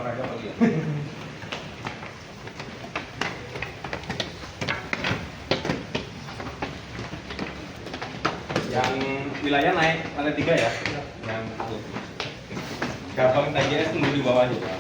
olahraga kali ya. Yang wilayah naik lantai 3 ya? Yang itu. Gampang TGS tunggu di bawah juga.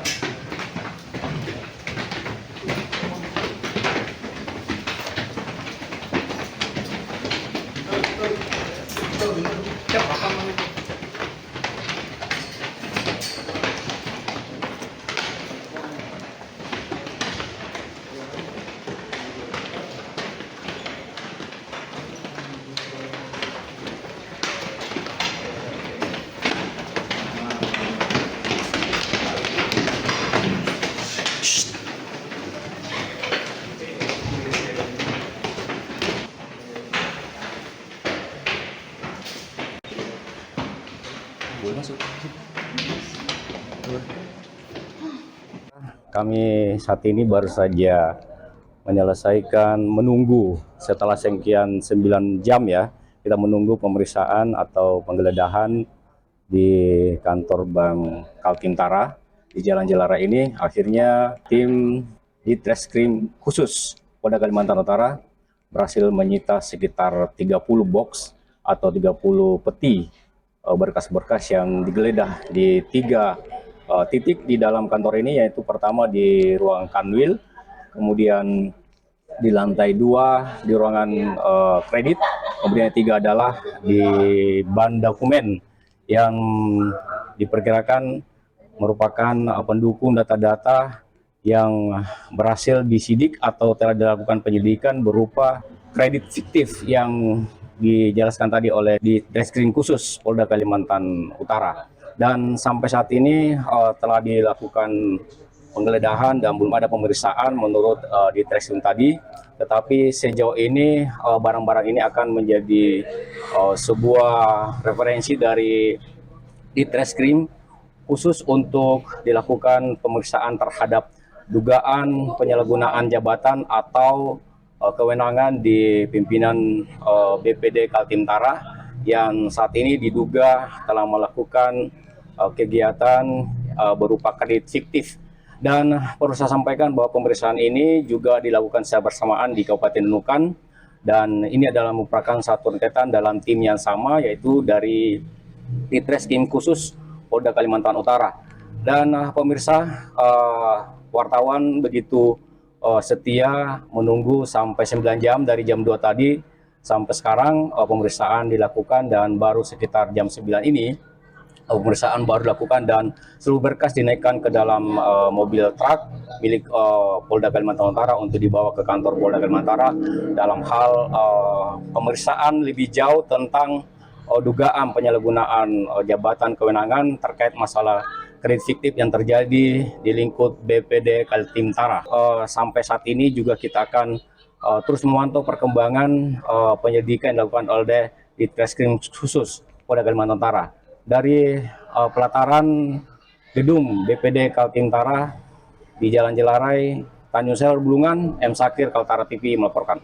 Kami saat ini baru saja menyelesaikan menunggu setelah sekian 9 jam ya, kita menunggu pemeriksaan atau penggeledahan di kantor Bank Kaltim-Tara di Jalan Jelara ini. Akhirnya tim di Treskrim khusus Polda Kalimantan Utara berhasil menyita sekitar 30 box atau 30 peti berkas-berkas yang digeledah di 3 titik di dalam kantor ini, yaitu pertama di ruang kanwil, kemudian di lantai 2 di ruangan kredit, kemudian yang 3 adalah di ban dokumen yang diperkirakan merupakan pendukung data-data yang berhasil disidik atau telah dilakukan penyelidikan berupa kredit fiktif yang dijelaskan tadi oleh di Treskrim khusus Polda Kalimantan Utara. Dan sampai saat ini telah dilakukan penggeledahan dan belum ada pemeriksaan menurut di Treskrim tadi. Tetapi sejauh ini barang-barang ini akan menjadi sebuah referensi dari di Treskrim khusus untuk dilakukan pemeriksaan terhadap dugaan penyalahgunaan jabatan atau kewenangan di pimpinan BPD Kaltim-Tara yang saat ini diduga telah melakukan kegiatan berupa kredit fiktif. Dan perlu saya sampaikan bahwa pemeriksaan ini juga dilakukan secara bersamaan di Kabupaten Nunukan, dan ini adalah merupakan satu rentetan dalam tim yang sama, yaitu dari Treskrim khusus Polda Kalimantan Utara. Dan pemirsa, wartawan begitu setia menunggu sampai 9 jam dari jam 2 tadi sampai sekarang pemeriksaan dilakukan, dan baru sekitar jam 9 ini pemeriksaan baru dilakukan dan seluruh berkas dinaikkan ke dalam mobil truk milik Polda Kalimantan Utara untuk dibawa ke kantor Polda Kalimantan Utara dalam hal pemeriksaan lebih jauh tentang dugaan penyalahgunaan jabatan kewenangan terkait masalah kredit fiktif yang terjadi di lingkup BPD Kaltim-Tara. Sampai saat ini juga kita akan terus memantau perkembangan penyelidikan yang dilakukan oleh di Treskrim khusus Polda Kalimantan Utara. Dari pelataran gedung BPD Kaltim-Tara di Jalan Jelarai, Tanjung Selor, Bulungan, M. Sakir, Kaltara TV melaporkan.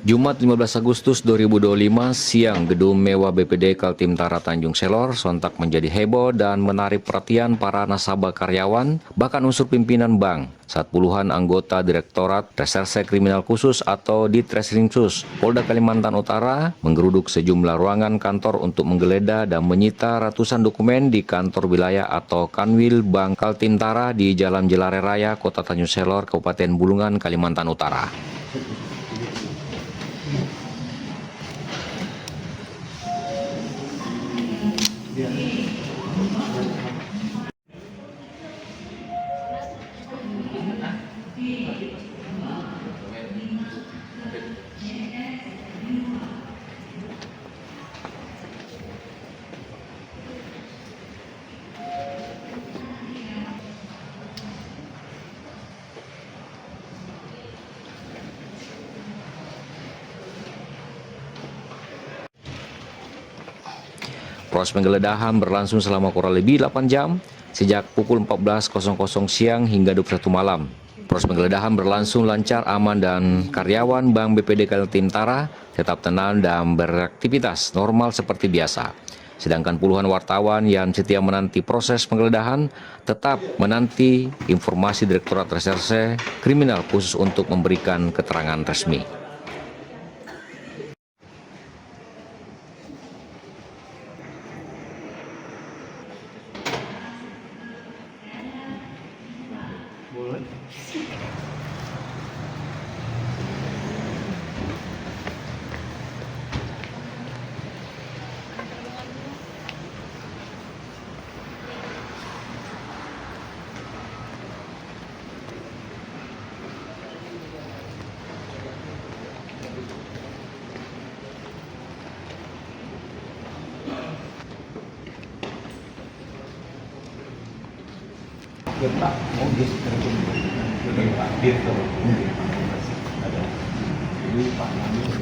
Jumat 15 Agustus 2025 siang, gedung mewah BPD Kaltim-Tara Tanjung Selor sontak menjadi heboh dan menarik perhatian para nasabah, karyawan, bahkan unsur pimpinan bank saat puluhan anggota Direktorat Reserse Kriminal Khusus atau Ditreskrim Khusus Polda Kalimantan Utara menggeruduk sejumlah ruangan kantor untuk menggeledah dan menyita ratusan dokumen di kantor wilayah atau Kanwil Bank Kaltim-Tara di Jalan Jelare Raya, Kota Tanjung Selor, Kabupaten Bulungan, Kalimantan Utara. Proses penggeledahan berlangsung selama kurang lebih 8 jam, sejak pukul 14.00 siang hingga 21 malam. Proses penggeledahan berlangsung lancar, aman, dan karyawan Bank BPD Kaltim-Tara tetap tenang dan beraktivitas normal seperti biasa. Sedangkan puluhan wartawan yang setia menanti proses penggeledahan tetap menanti informasi Direktorat Reserse Kriminal khusus untuk memberikan keterangan resmi.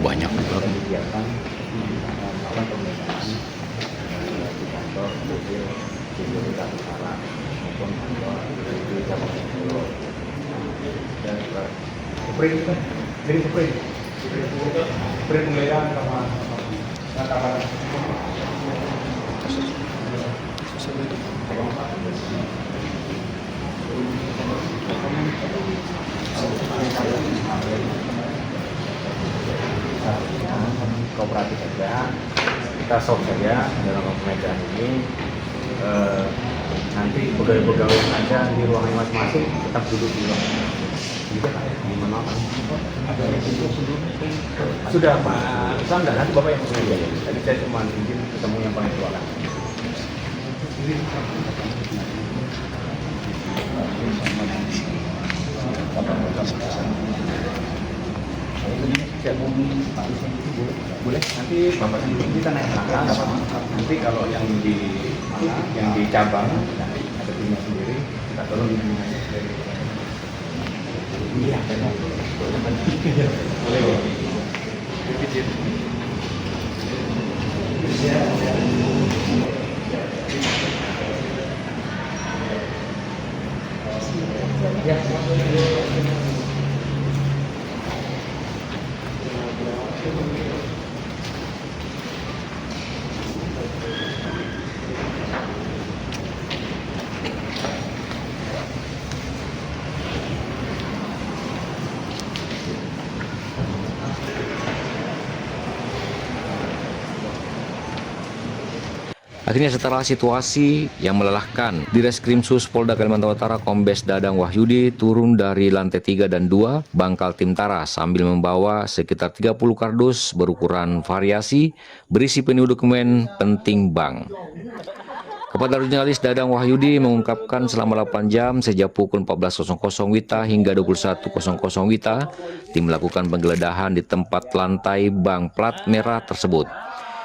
Banyak juga. Kooperatif saja, kita solve saja dalam penggeledahan ini. Nanti pegawai-pegawai yang ada di ruangan masing-masing tetap duduk di ruangan. Gimana Pak? Sudah Pak, enggak, nanti Bapak yang mengajar. Tadi saya cuma izin ketemu yang paling tua kan. Boleh, nanti Bapak sendiri kita naik belakang. Nanti kalau yang di cabang ada timnya sendiri, kita tolong ini aja dari. Iya, boleh. Akhirnya setelah situasi yang melelahkan, Direskrimsus Polda Kalimantan Utara Kombes Dadang Wahyudi turun dari lantai 3 dan 2 Bangkal Timtara sambil membawa sekitar 30 kardus berukuran variasi berisi penuh dokumen penting bank. Kepada jurnalis, Dadang Wahyudi mengungkapkan selama 8 jam sejak pukul 14.00 WITA hingga 21.00 WITA, tim melakukan penggeledahan di tempat lantai bank plat merah tersebut.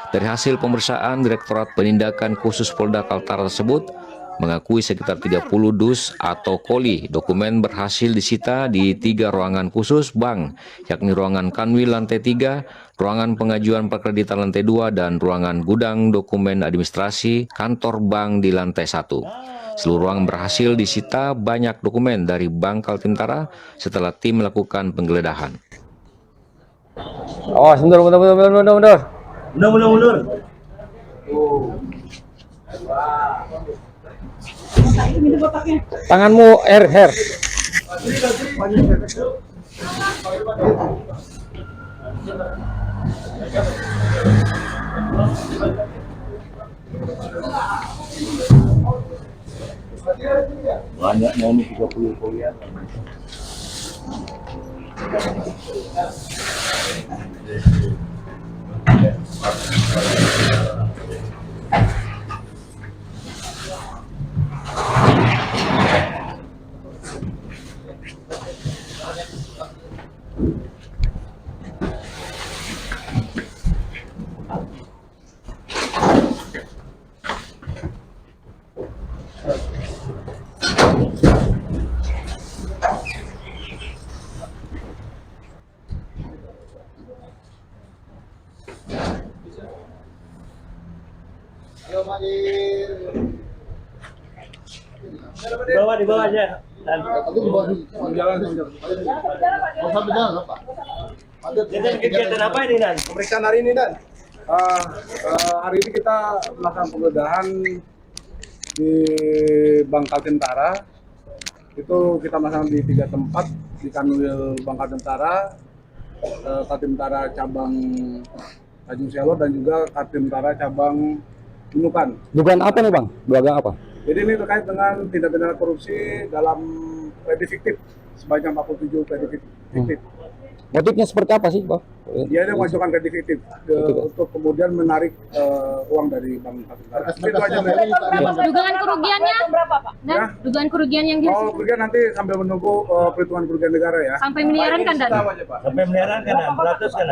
Dari hasil pemeriksaan, Direktorat Penindakan Khusus Polda Kaltara tersebut mengakui sekitar 30 dus atau koli dokumen berhasil disita di 3 ruangan khusus bank, yakni ruangan kanwil lantai 3, ruangan pengajuan perkreditan lantai 2, dan ruangan gudang dokumen administrasi kantor bank di lantai 1. Seluruh ruangan berhasil disita banyak dokumen dari Bank Kaltimtara setelah tim melakukan penggeledahan. Oh, mundur. Mundur. Tanganmu, Her. Banyaknya ini 30 kuliah. Di bawah aja. Dan kegiatan apa ini, Dan? Pemeriksaan hari ini, Dan. Hari ini kita melakukan penggeledahan di Bank Kaltim-Tara. Itu kita melakukan di 3 tempat, di Kanwil Bank Kaltim-Tara, Kaltim-Tara cabang Tanjung Selor, dan juga Kaltim-Tara cabang Nunukan. Dugaan apa nih Bang? Dugaan apa? Jadi ini terkait dengan tindak pidana korupsi dalam kredit fiktif sebanyak 47 kredit fiktif. Motifnya seperti apa sih Bang? Dia ada mengajukan kredit fiktif untuk kemudian menarik uang dari Bank Kaltim-Tara. Itu aja. Dugaan kerugiannya berapa, Pak? Dan Ya? dugaan kerugian yang Oh, dihasilkan kerugian nanti sambil menunggu perhitungan kerugian negara ya. sampai miliaran kan, Dan? Sampai miliaran kan, beratus kan?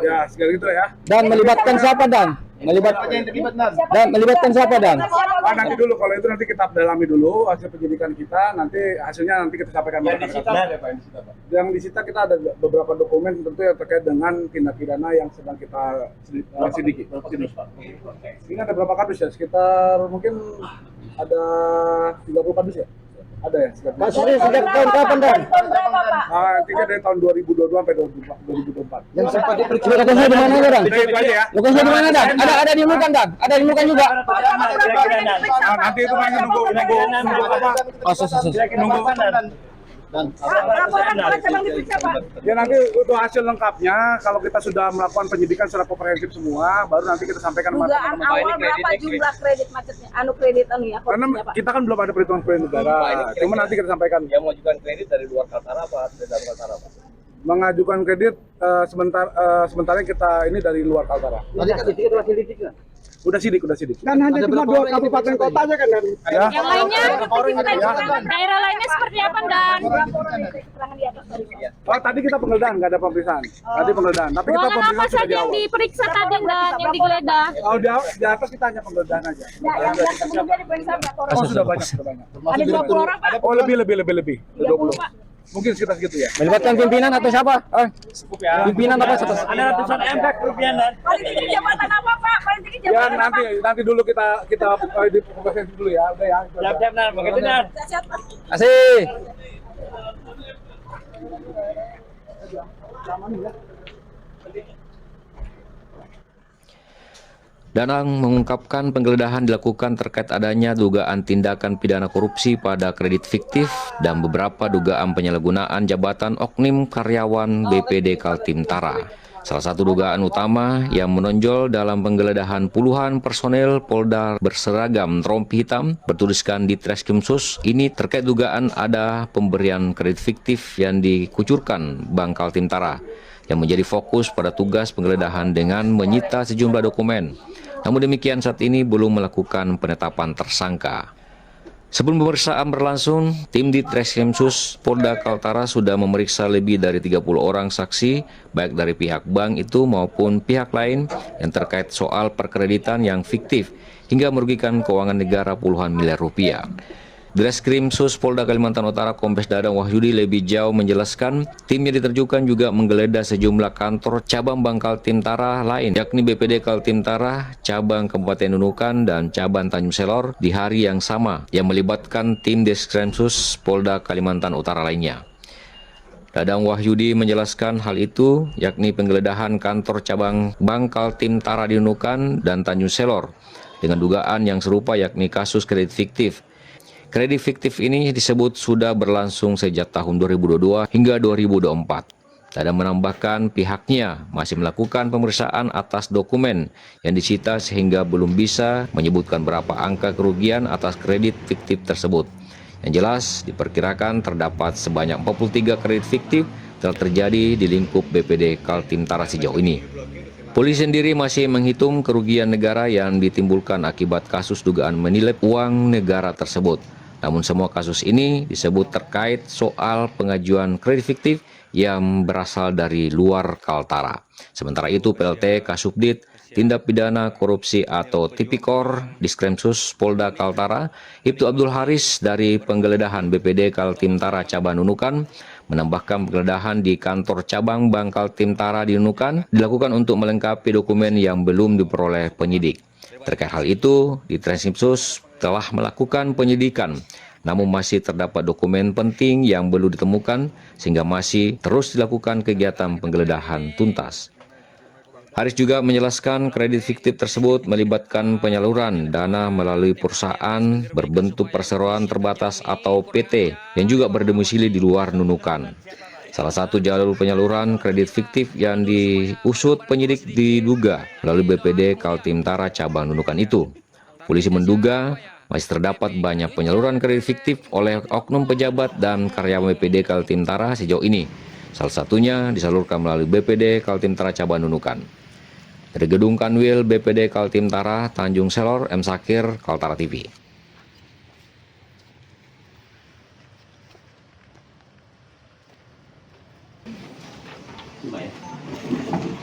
Ya, segala gitu ya. Dan melibatkan siapa Dan? Melibatkan siapa Dan? Nanti dulu, kalau itu nanti kita dalami dulu hasil penyidikan kita, nanti hasilnya nanti kita sampaikan. Yang disita kita ada beberapa dokumen tentu yang terkait dengan tindak pidana yang sedang kita selidiki. Ini ada berapa kardus ya? Sekitar mungkin ada 30 kardus ya? Ada ya? Kasusnya sejak tahun kapan Dan? Tiga dari tahun 2022 sampai 2024. Yang sempat diperiksa. Lokasinya di mana Dan? Itu aja ya. Lokasinya di mana Dan? Ada di Nunukan Dan? Ada di Nunukan juga? Nanti itu kan nunggu apa? Ya nanti untuk hasil lengkapnya, kalau kita sudah melakukan penyidikan secara komprehensif semua, baru nanti kita sampaikan kepada dugaan awal berapa jumlah kredit macetnya, kredit ya? Karena kita kan belum ada perhitungan kerugian negara, cuma nanti kita sampaikan. Yang mengajukan kredit dari luar Kaltara apa dari dalam Kaltara, Pak? Mengajukan kredit sementara kita ini dari luar Kaltara. Tadi kan itu masih lidik kan? Udah sidik. Kan hanya cuma 2 kabupaten kota aja kan? Ya. Yang lainnya, daerah lainnya seperti apa, Dan? Oh, tadi kita penggeledahan, nggak ada pemeriksaan. Tadi penggeledahan. Tapi kita Ruangan apa pemeriksaan sudah saja di yang awal. diperiksa tadi, Dan? Yang digeledah? Oh, di atas kita hanya penggeledahan aja. Yang sebelumnya diperiksa berapa orang? Oh, sudah banyak. Ada 20 orang, Pak? Oh, lebih. 20. Mungkin sekitar segitu ya. Melibatkan pimpinan atau siapa? Pimpinan apa? Ada ratusan M kerugian Dan. Paling tinggi jabatan apa, Pak? Paling tinggi Ya jabatan apa? nanti dulu kita di pembahasan dulu ya. Udah ya. Siap Dan, begitu Dan. Siap, Pak. Asih. Danang mengungkapkan penggeledahan dilakukan terkait adanya dugaan tindakan pidana korupsi pada kredit fiktif dan beberapa dugaan penyalahgunaan jabatan oknum karyawan BPD Kaltim-Tara. Salah satu dugaan utama yang menonjol dalam penggeledahan puluhan personel Polda berseragam rompi hitam bertuliskan di Treskrimsus ini terkait dugaan ada pemberian kredit fiktif yang dikucurkan Bank Kaltim-Tara yang menjadi fokus pada tugas penggeledahan dengan menyita sejumlah dokumen. Namun demikian saat ini belum melakukan penetapan tersangka. Sebelum pemeriksaan berlangsung, tim di Treskrimsus Polda Kaltara sudah memeriksa lebih dari 30 orang saksi, baik dari pihak bank itu maupun pihak lain yang terkait soal perkreditan yang fiktif hingga merugikan keuangan negara puluhan miliar rupiah. Treskrimsus Polda Kalimantan Utara Kombes Dadang Wahyudi lebih jauh menjelaskan timnya diterjunkan juga menggeledah sejumlah kantor cabang Bank Kaltim-Tara lain yakni BPD Kaltim-Tara, cabang Kabupaten Nunukan dan cabang Tanjung Selor di hari yang sama yang melibatkan tim Treskrimsus Polda Kalimantan Utara lainnya. Dadang Wahyudi menjelaskan hal itu yakni penggeledahan kantor cabang Bank Kaltim-Tara di Nunukan dan Tanjung Selor dengan dugaan yang serupa yakni kasus kredit fiktif. Kredit fiktif ini disebut sudah berlangsung sejak tahun 2022 hingga 2024. Dadang menambahkan pihaknya masih melakukan pemeriksaan atas dokumen yang disita sehingga belum bisa menyebutkan berapa angka kerugian atas kredit fiktif tersebut. Yang jelas diperkirakan terdapat sebanyak 43 kredit fiktif telah terjadi di lingkup BPD Kaltim-Tara sejauh ini. Polisi sendiri masih menghitung kerugian negara yang ditimbulkan akibat kasus dugaan menilep uang negara tersebut. Namun semua kasus ini disebut terkait soal pengajuan kredit fiktif yang berasal dari luar Kaltara. Sementara itu PLT Kasubdit Tindak Pidana Korupsi atau Tipikor Diskrimsus Polda Kaltara, Ibtu Abdul Haris dari penggeledahan BPD Kaltim-Tara Cabang Nunukan menambahkan penggeledahan di kantor cabang Bank Kaltim-Tara di Nunukan dilakukan untuk melengkapi dokumen yang belum diperoleh penyidik. Terkait hal itu, di Treskrimsus telah melakukan penyidikan, namun masih terdapat dokumen penting yang belum ditemukan sehingga masih terus dilakukan kegiatan penggeledahan tuntas. Haris juga menjelaskan kredit fiktif tersebut melibatkan penyaluran dana melalui perusahaan berbentuk perseroan terbatas atau PT yang juga berdomisili di luar Nunukan. Salah satu jalur penyaluran kredit fiktif yang diusut penyidik diduga melalui BPD Kaltim-Tara cabang Nunukan itu. Polisi menduga masih terdapat banyak penyaluran kredit fiktif oleh oknum pejabat dan karyawan BPD Kaltim-Tara sejauh ini. Salah satunya disalurkan melalui BPD Kaltim-Tara cabang Nunukan. Dari Gedung Kanwil BPD Kaltim-Tara, Tanjung Selor, M. Sakir, Kaltara TV. Cuma ya.